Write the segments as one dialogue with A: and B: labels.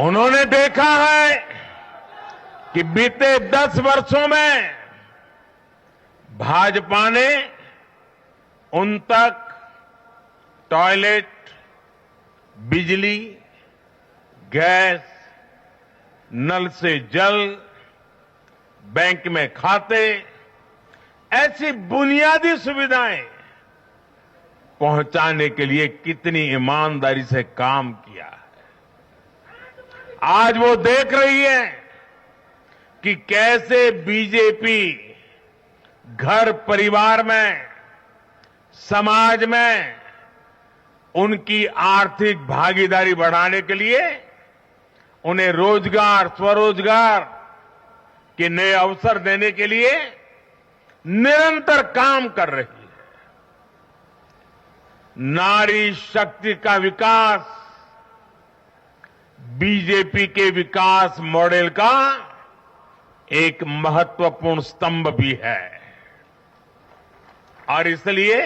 A: उन्होंने देखा है कि बीते 10 वर्षों में भाजपा ने उन तक टॉयलेट, बिजली, गैस, नल से जल, बैंक में खाते, ऐसी बुनियादी सुविधाएं पहुंचाने के लिए कितनी ईमानदारी से काम किया है। आज वो देख रही है कि कैसे बीजेपी घर परिवार में, समाज में उनकी आर्थिक भागीदारी बढ़ाने के लिए उन्हें रोजगार, स्वरोजगार के नए अवसर देने के लिए निरंतर काम कर रही है। नारी शक्ति का विकास बीजेपी के विकास मॉडल का एक महत्वपूर्ण स्तंभ भी है और इसलिए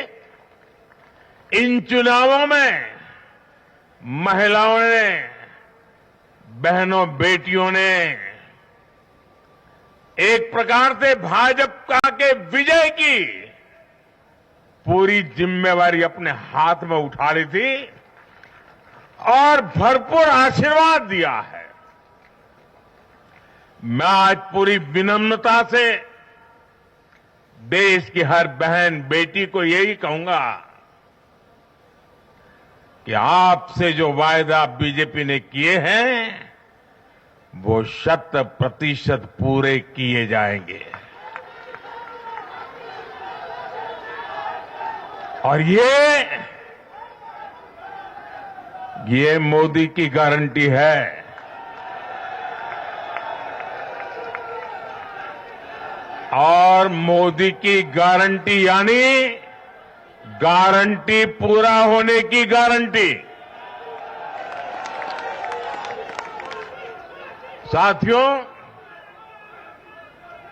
A: इन चुनावों में महिलाओं ने, बहनों, बेटियों ने एक प्रकार से भाजपा के विजय की पूरी जिम्मेवारी अपने हाथ में उठा ली थी और भरपूर आशीर्वाद दिया है। मैं आज पूरी विनम्रता से देश की हर बहन बेटी को यही कहूंगा कि आपसे जो वायदा बीजेपी ने किए हैं वो 100% पूरे किए जाएंगे और ये मोदी की गारंटी है। और मोदी की गारंटी यानी गारंटी पूरा होने की गारंटी। साथियों,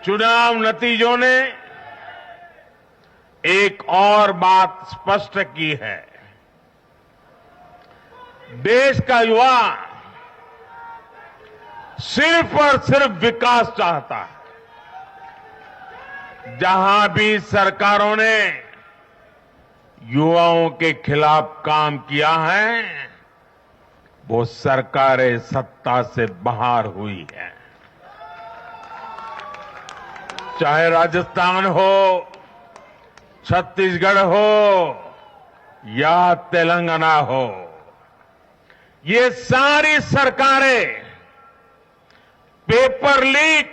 A: चुनाव नतीजों ने एक और बात स्पष्ट की है। देश का युवा सिर्फ और सिर्फ विकास चाहता है। जहां भी सरकारों ने युवाओं के खिलाफ काम किया है वो सरकारें सत्ता से बाहर हुई है। चाहे राजस्थान हो, छत्तीसगढ़ हो या तेलंगाना हो, ये सारी सरकारें पेपर लीक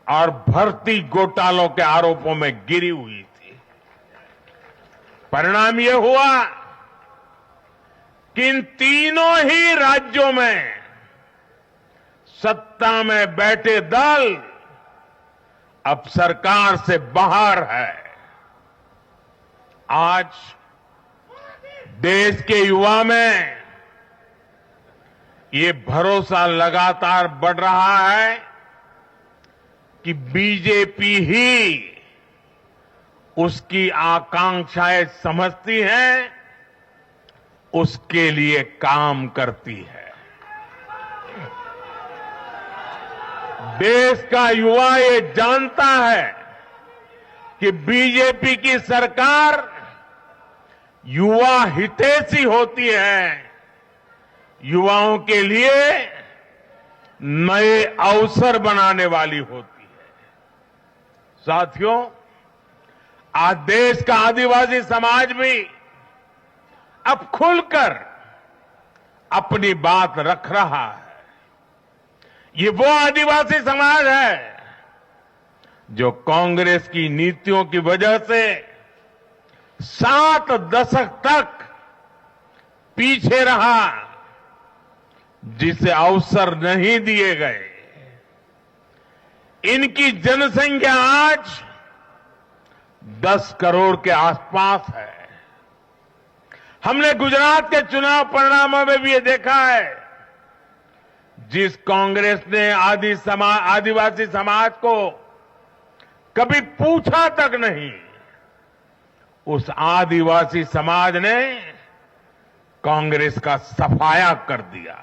A: और भर्ती घोटालों के आरोपों में गिरी हुई थी। परिणाम यह हुआ कि इन तीनों ही राज्यों में सत्ता में बैठे दल अब सरकार से बाहर है। आज देश के युवा में ये भरोसा लगातार बढ़ रहा है कि बीजेपी ही उसकी आकांक्षाएं समझती है, उसके लिए काम करती है। देश का युवा ये जानता है कि बीजेपी की सरकार युवा हितैषी होती है, युवाओं के लिए नए अवसर बनाने वाली होती है। साथियों, आज देश का आदिवासी समाज भी अब खुलकर अपनी बात रख रहा है। ये वो आदिवासी समाज है जो कांग्रेस की नीतियों की वजह से 7 दशक तक पीछे रहा, जिसे अवसर नहीं दिए गए। इनकी जनसंख्या आज 10 करोड़ के आसपास है। हमने गुजरात के चुनाव परिणामों में भी ये देखा है, जिस कांग्रेस ने आदिवासी समाज को कभी पूछा तक नहीं, उस आदिवासी समाज ने कांग्रेस का सफाया कर दिया।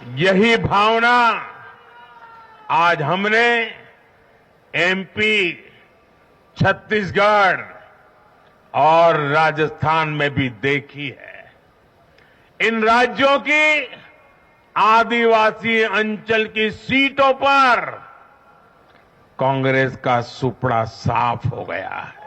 A: यही भावना आज हमने एमपी, छत्तीसगढ़ और राजस्थान में भी देखी है। इन राज्यों की आदिवासी अंचल की सीटों पर कांग्रेस का सुपड़ा साफ हो गया है।